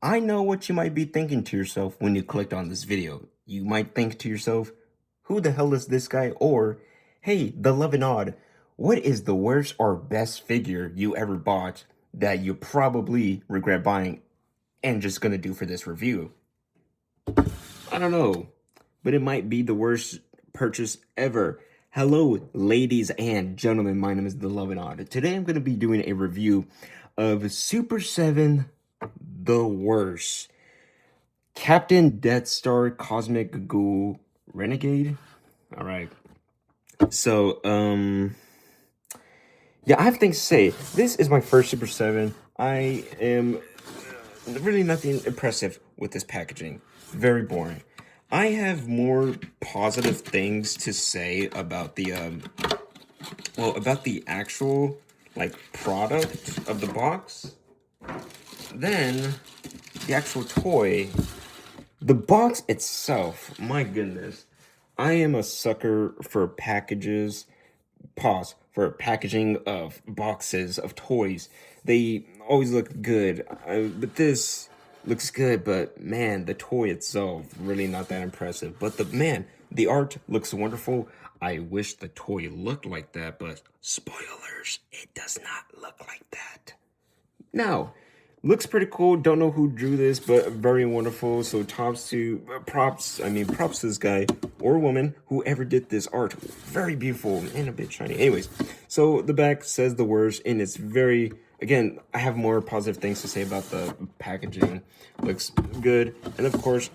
I know what you might be thinking to yourself when you clicked on this video. You might think to yourself, who the hell is this guy? Or, hey, the Love and Odd, what is the worst or best figure you ever bought that you probably regret buying and just gonna do for this review? I don't know, but it might be the worst purchase ever. Hello, ladies and gentlemen, my name is The Love and Odd. Today I'm gonna be doing a review of Super 7 The Worst. Captain Deadstar Cosmic Ghoul Renegade. All right. So, yeah, I have things to say. This is my first Super 7. I am really nothing impressive with this packaging. Very boring. I have more positive things to say about the about the actual like product of the box than the actual toy. The box itself, my goodness. I am a sucker for packages, for packaging of boxes of toys. They always look good. But this looks good, but man, the toy itself, really not that impressive. But the art looks wonderful. I wish the toy looked like that, but spoilers, it does not look like that. Now, looks pretty cool. Don't know who drew this, but very wonderful. So props to this guy or woman, whoever did this art. Very beautiful and a bit shiny. Anyways, so the back says the words, and it's very, again, I have more positive things to say about the packaging. Looks good. And of course,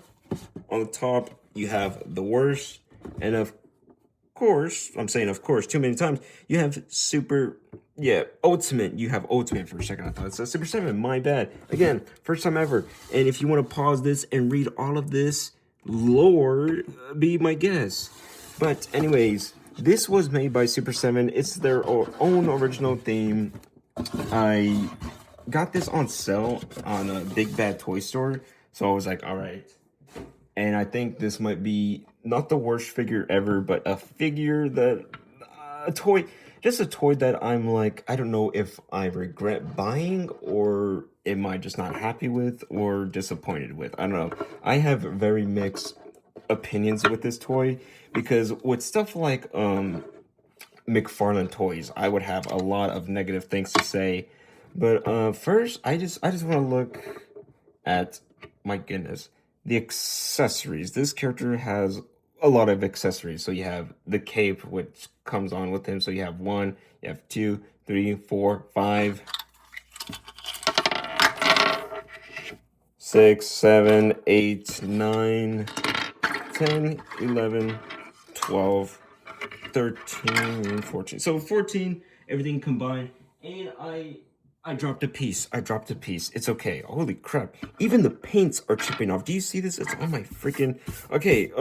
on the top, you have the worst. And of course, I'm saying of course too many times, you have ultimate. You have ultimate for a second. I thought it said Super 7, my bad. Again, first time ever. And if you want to pause this and read all of this, Lord, be my guest. But anyways, this was made by Super 7. It's their own original theme. I got this on sale on a Big Bad Toy Store, so I was like, all right. And I think this might be not the worst figure ever, but a figure that, just a toy that I'm like, I don't know if I regret buying or am I just not happy with or disappointed with. I don't know. I have very mixed opinions with this toy because with stuff like McFarlane toys, I would have a lot of negative things to say. But first, I just want to look at, my goodness, the accessories. This character has a lot of accessories. So you have the cape, which comes on with him. So you have one, you have two, three, four, five, 6, 7, 8, 9, 10, 11, 12, 13, 14. So 14, everything combined. And I dropped a piece. I dropped a piece. It's okay. Holy crap. Even the paints are chipping off. Do you see this? It's on my freaking... Okay,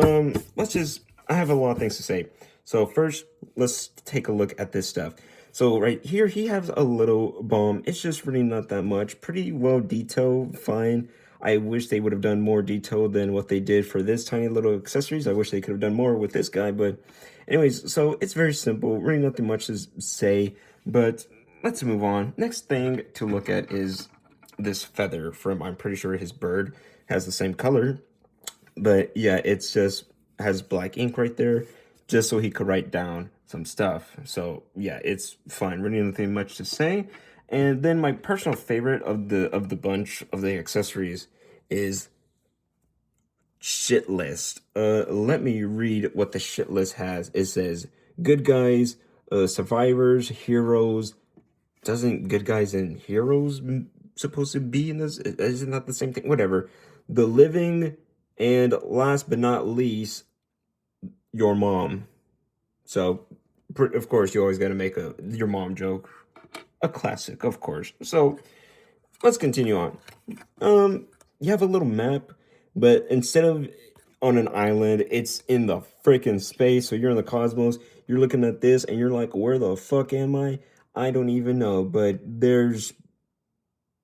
I have a lot of things to say. So first, let's take a look at this stuff. So right here, he has a little bomb. It's just really not that much. Pretty well detailed, fine. I wish they would have done more detail than what they did for this tiny little accessories. I wish they could have done more with this guy, but anyways, so it's very simple. Really nothing much to say, but let's move on. Next thing to look at is this feather from, I'm pretty sure his bird has the same color, but yeah, it's just has black ink right there just so he could write down some stuff. So yeah, it's fine. Really nothing much to say. And then my personal favorite of the bunch of the accessories is shit list. Let me read what the shit list has. It says good guys, survivors, heroes. Doesn't good guys and heroes supposed to be in this? Is it not the same thing? Whatever. The living, and last but not least, your mom. So, of course, you always got to make a your mom joke. A classic, of course. So, let's continue on. You have a little map, but instead of on an island, it's in the freaking space. So you're in the cosmos. You're looking at this, and you're like, "Where the fuck am I? I don't even know." But there's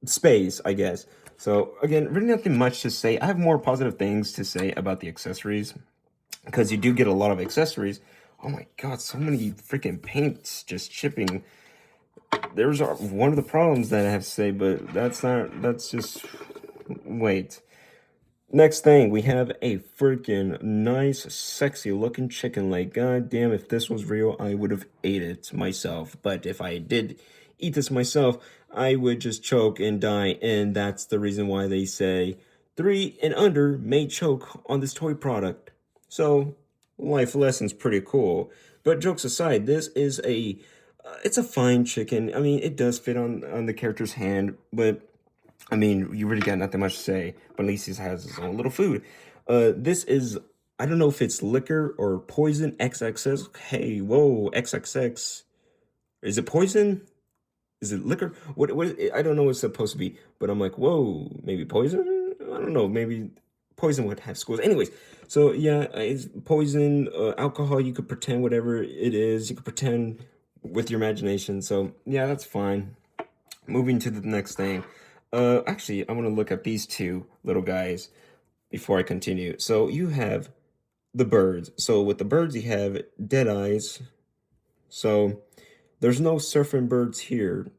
space, I guess. So again, really nothing much to say. I have more positive things to say about the accessories because you do get a lot of accessories. Oh my god, so many freaking paints just chipping. There's one of the problems that I have to say, but that's just wait. Next thing, we have a freaking nice, sexy looking chicken leg. God damn, if this was real, I would have ate it myself. But if I did eat this myself, I would just choke and die. And that's the reason why they say 3 and under may choke on this toy product. So, life lesson's pretty cool. But jokes aside, this is it's a fine chicken. I mean, it does fit on the character's hand, but I mean, you really got nothing much to say, but at least he has his own little food. This is, I don't know if it's liquor or poison XXS. Hey, whoa, XXX. Is it poison? Is it liquor? I don't know what it's supposed to be, but I'm like, whoa, maybe poison? I don't know, maybe poison would have schools. Anyways, so yeah, it's poison, alcohol, you could pretend whatever it is. You could pretend with your imagination. So yeah, that's fine. Moving to the next thing. Actually, I'm gonna look at these two little guys before I continue. So you have the birds. So with the birds, you have dead eyes. So there's no surfing birds here,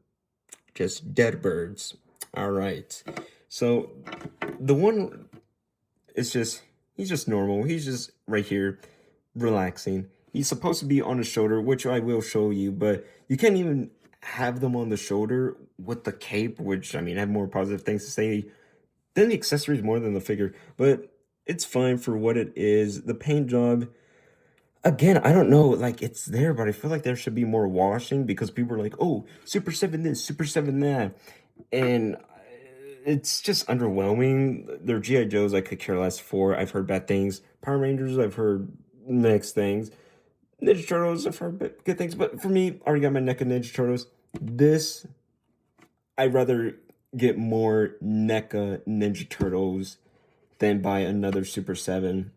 just dead birds. All right. So the one is he's just normal. He's just right here, relaxing. He's supposed to be on the shoulder, which I will show you, but you can't even have them on the shoulder with the cape, which I mean, I have more positive things to say than the accessories more than the figure, but it's fine for what it is. The paint job, again, I don't know, like it's there, but I feel like there should be more washing because people are like, oh, Super 7 this, Super 7 that. And it's just underwhelming. Their G.I. Joes I could care less for. I've heard bad things. Power Rangers, I've heard mixed things. Ninja Turtles, I've heard good things. But for me, I already got my neck of Ninja Turtles. This, I'd rather get more NECA Ninja Turtles than buy another Super 7.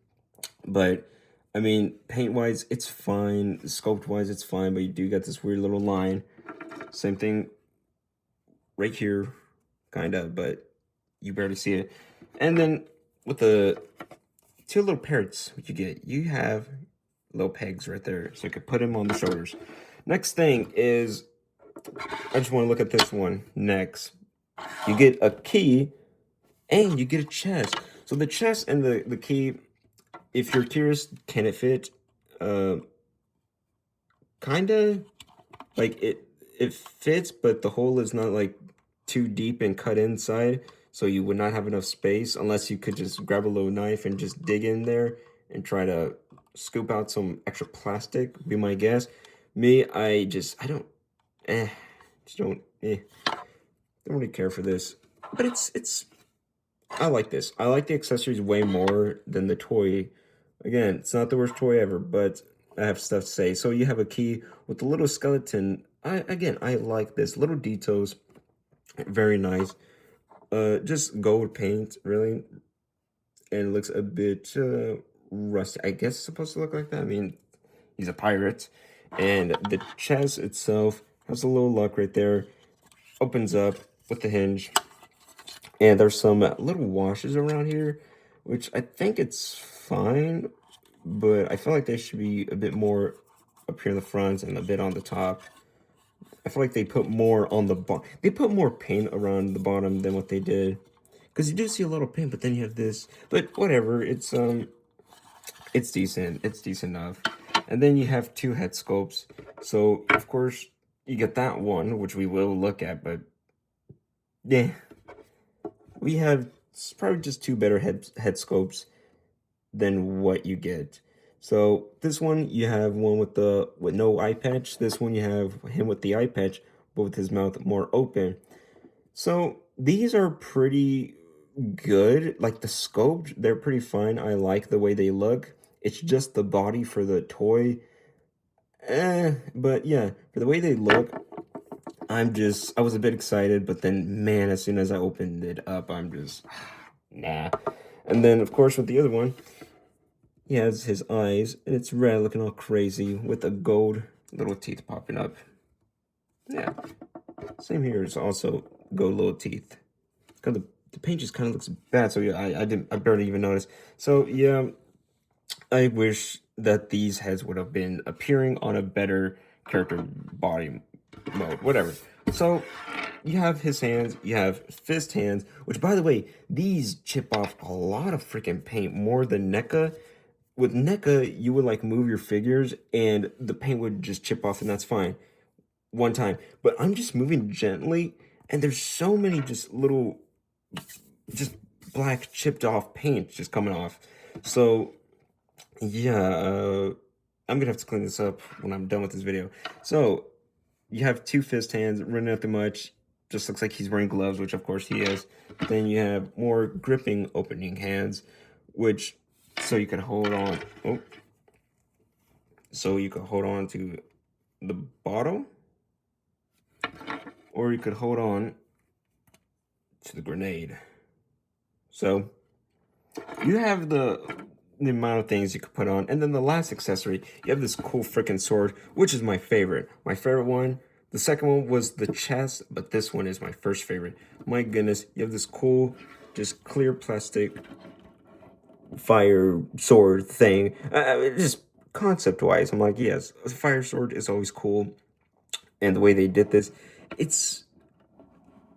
But, I mean, paint-wise, it's fine. Sculpt-wise, it's fine. But you do get this weird little line. Same thing right here, kind of. But you barely see it. And then with the two little parrots, what you have little pegs right there. So you could put them on the shoulders. Next thing is, I just want to look at this one next. You get a key and you get a chest. So the chest and the key, if you're curious, can it fit? Kinda. Like it fits, but the hole is not like too deep and cut inside. So you would not have enough space unless you could just grab a little knife and just dig in there and try to scoop out some extra plastic, be my guess. Me, I don't, just don't really care for this. But I like this. I like the accessories way more than the toy. Again, it's not the worst toy ever, but I have stuff to say. So you have a key with the little skeleton. I like this. Little details, very nice. Just gold paint, really. And it looks a bit rusty. I guess it's supposed to look like that. I mean, he's a pirate. And the chest itself has a little lock right there. Opens up with the hinge. And there's some little washes around here, which I think it's fine, but I feel like they should be a bit more up here in the front and a bit on the top. I feel like they put more on the bottom. They put more paint around the bottom than what they did. Because you do see a lot of paint, but then you have this. But whatever, it's decent. It's decent enough. And then you have two head sculpts. So, of course, you get that one, which we will look at, but yeah. We have probably just two better head sculpts than what you get. So this one you have one with no eye patch. This one you have him with the eye patch, but with his mouth more open. So these are pretty good. Like the sculpt, they're pretty fine. I like the way they look. It's just the body for the toy. But yeah, for the way they look, I was a bit excited, but then, man, as soon as I opened it up, I'm just, nah. And then, of course, with the other one, he has his eyes, and it's red, looking all crazy, with the gold little teeth popping up. Yeah. Same here, it's also gold little teeth. The paint just kind of looks bad, so yeah, I barely even noticed. So, yeah, I wish that these heads would have been appearing on a better character body mode, whatever. So you have his hands, you have fist hands, which by the way, these chip off a lot of freaking paint more than NECA. With NECA, you would like move your figures and the paint would just chip off, and that's fine one time. But I'm just moving gently, and there's so many just little, just black chipped off paint just coming off. So yeah, I'm gonna have to clean this up when I'm done with this video. So you have two fist hands, really nothing much. Just looks like he's wearing gloves, which of course he is. Then you have more gripping opening hands, which so you can hold on. Oh, so you could hold on to the bottle, or you could hold on to the grenade. So you have the amount of things you could put on, and then the last accessory, you have this cool freaking sword, which is my favorite. My favorite one. The second one was the chest, but this one is my first favorite. My goodness, you have this cool, just clear plastic fire sword thing. Just concept-wise, I'm like, yes, a fire sword is always cool, and the way they did this, it's.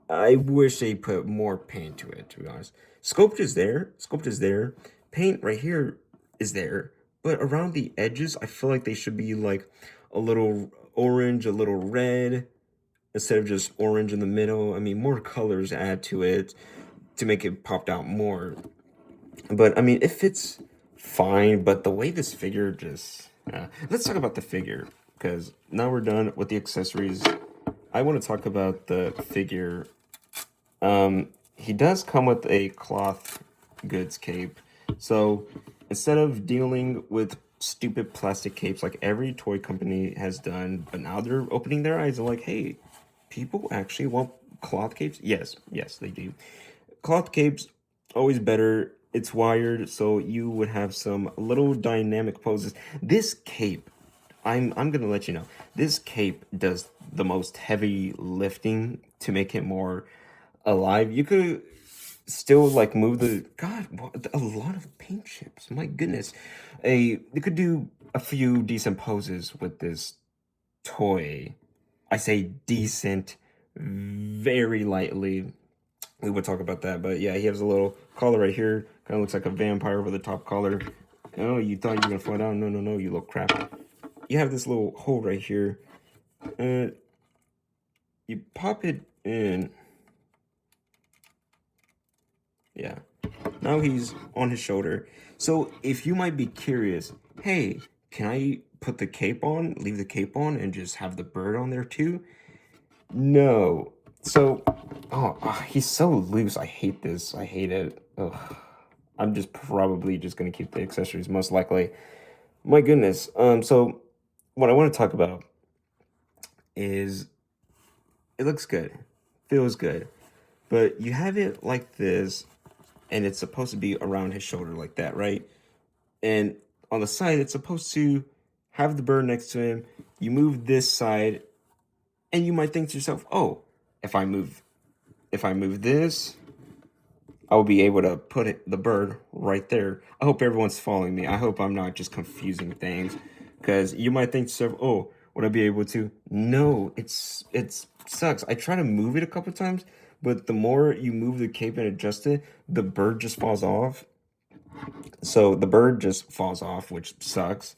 I wish they put more paint to it, to be honest. Sculpt is there. Sculpt is there. Paint right here is there. But around the edges, I feel like they should be like a little orange, a little red, instead of just orange in the middle. I mean, more colors add to it to make it popped out more. But I mean, it fits fine. But the way this figure just... let's talk about the figure. Because now we're done with the accessories. I want to talk about the figure. He does come with a cloth goods cape. So instead of dealing with stupid plastic capes like every toy company has done, but now they're opening their eyes and like, hey, people actually want cloth capes? Yes, they do. Cloth capes, always better. It's wired, so you would have some little dynamic poses. This cape, I'm gonna let you know, this cape does the most heavy lifting to make it more alive. You could still like move the a lot of paint chips. My goodness, you could do a few decent poses with this toy. I say decent, very lightly. We would talk about that, but yeah, he has a little collar right here. Kind of looks like a vampire over the top collar. Oh, you thought you were gonna fall down? No, you little crap. You have this little hole right here. You pop it in. Yeah. Now he's on his shoulder. So if you might be curious, hey, can I put the cape on, leave the cape on, and just have the bird on there too? No. So, he's so loose. I hate this. I hate it. Ugh. I'm just probably just gonna keep the accessories most likely. My goodness. So what I want to talk about is it looks good, feels good, but you have it like this, and it's supposed to be around his shoulder like that, right? And on the side, it's supposed to have the bird next to him. You move this side, and you might think to yourself, "Oh, if I move this, I'll be able to put the bird right there." I hope everyone's following me. I hope I'm not just confusing things, because you might think to yourself, "Oh, would I be able to?" No, it sucks. I try to move it a couple times, but the more you move the cape and adjust it, the bird just falls off. So the bird just falls off, which sucks.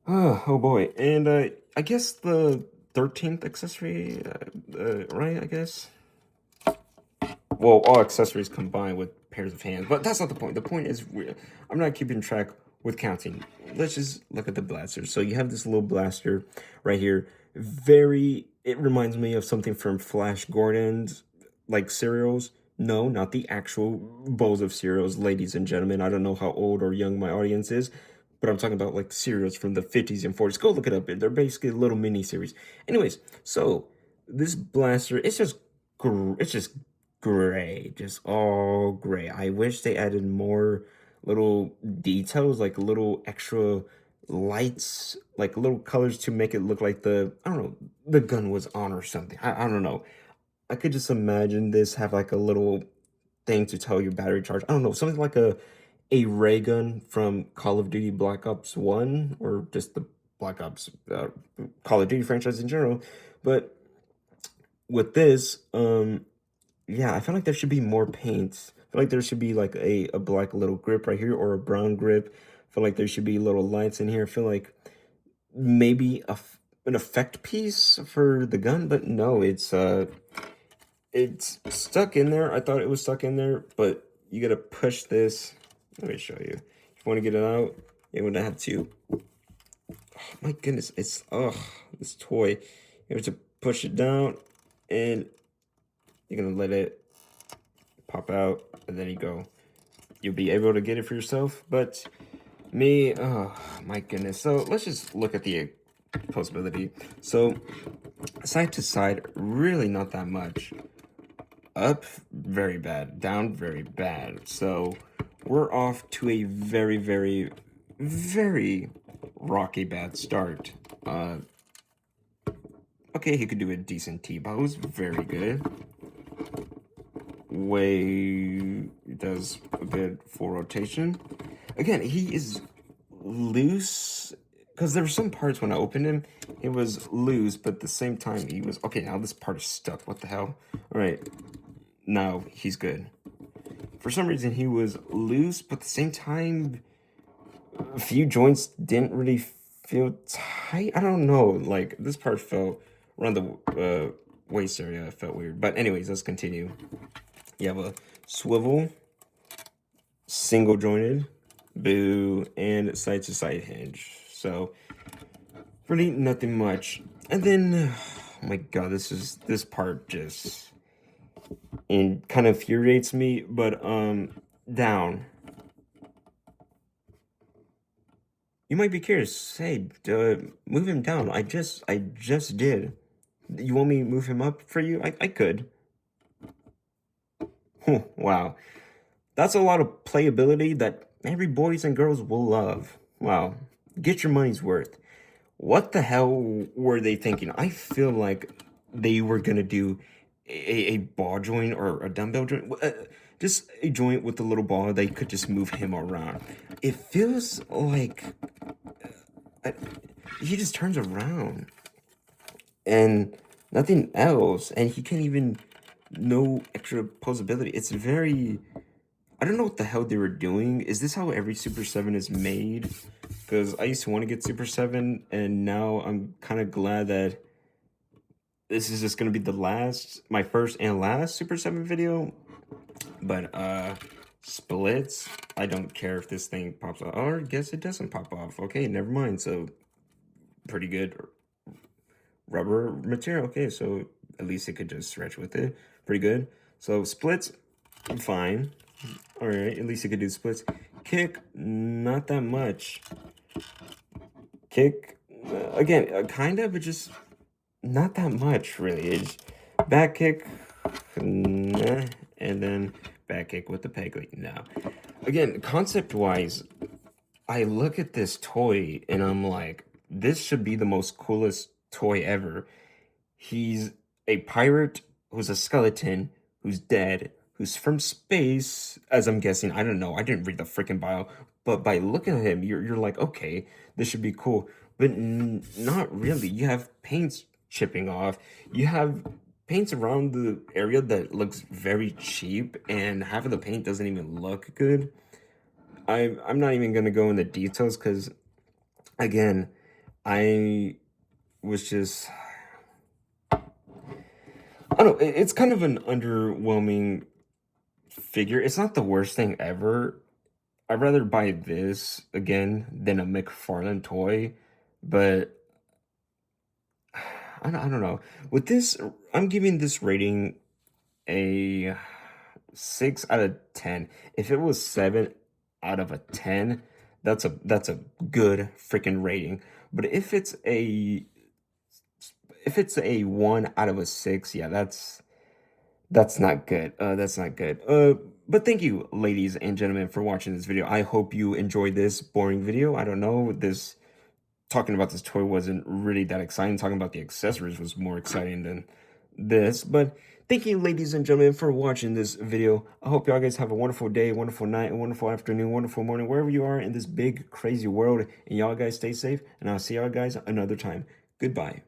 Oh boy. And I guess the 13th accessory, right? I guess. Well, all accessories combined with pairs of hands, but that's not the point. The point is, I'm not keeping track with counting. Let's just look at the blaster. So you have this little blaster right here. It reminds me of something from Flash Gordon's, like cereals. No, not the actual bowls of cereals, ladies and gentlemen. I don't know how old or young my audience is, but I'm talking about like cereals from the 50s and 40s. Go look it up. They're basically little mini series. Anyways, so this blaster, it's just gray, just all gray. I wish they added more little details, like little extra lights, like little colors to make it look like I don't know, the gun was on or something. I don't know. I could just imagine this have like a little thing to tell your battery charge. I don't know, something like a ray gun from Call of Duty Black Ops 1, or just the Black Ops Call of Duty franchise in general. But with this, yeah, I feel like there should be more paints. I feel like there should be like a black little grip right here or a brown grip. I feel like there should be little lights in here. I feel like maybe an effect piece for the gun, but no, it's stuck in there. I thought it was stuck in there, but you gotta push this. Let me show you. If you want to get it out, you would have to. Oh my goodness, it's this toy. You have to push it down, and you're gonna let it pop out, and then you go. You'll be able to get it for yourself, but me, oh my goodness. So let's just look at the possibility. So side to side, really not that much. Up, very bad. Down, very bad. So we're off to a very, very, very rocky bad start. Okay, he could do a decent T-pose. Very good. Way does a good full rotation. Again, he is loose because there were some parts when I opened him, it was loose, but at the same time he was okay. Now this part is stuck. What the hell? All right, now he's good. For some reason he was loose, but at the same time, a few joints didn't really feel tight. I don't know. Like this part felt around the waist area. It felt weird. But anyways, let's continue. You have a swivel, single jointed, boo, and side to side hinge. So really nothing much. And then, oh my god, this part just kind of infuriates me. But down. You might be curious. Hey, move him down. I just did. You want me to move him up for you? I could. Wow. That's a lot of playability that every boys and girls will love. Wow. Get your money's worth. What the hell were they thinking? I feel like they were gonna do a ball joint or a dumbbell joint. Just a joint with a little ball. They could just move him around. It feels like he just turns around and nothing else. And he can't even, no extra posability. It's very, I don't know what the hell they were doing. Is this how every Super 7 is made? Because I used to want to get Super 7, and now I'm kind of glad that this is just going to be the last, my first and last Super 7 video. But, splits, I don't care if this thing pops off. Or I guess it doesn't pop off. Okay, never mind. So, pretty good rubber material. Okay, so at least it could just stretch with it. Pretty good. So, splits, fine. All right, at least you could do splits. Kick, not that much. Kick, again, kind of, but just not that much, really. It's back kick, nah, and then back kick with the peg leg. No. Again, concept-wise, I look at this toy, and I'm like, this should be the most coolest toy ever. He's a pirate who's a skeleton, who's dead, who's from space, as I'm guessing. I don't know. I didn't read the freaking bio. But by looking at him, you're like, okay, this should be cool. But not really. You have paints chipping off. You have paints around the area that looks very cheap, and half of the paint doesn't even look good. I'm not even going to go into details because, again, I was just... I don't know, it's kind of an underwhelming figure. It's not the worst thing ever. I'd rather buy this again than a McFarlane toy, but I don't know. With this, I'm giving this rating a 6 out of 10. If it was 7 out of a 10, that's a good freaking rating. But if it's a 1 out of a 6, yeah, that's not good. That's not good. But thank you, ladies and gentlemen, for watching this video. I hope you enjoyed this boring video. I don't know, talking about this toy wasn't really that exciting. Talking about the accessories was more exciting than this. But thank you, ladies and gentlemen, for watching this video. I hope y'all guys have a wonderful day, wonderful night, a wonderful afternoon, wonderful morning, wherever you are in this big, crazy world. And y'all guys stay safe, and I'll see y'all guys another time. Goodbye.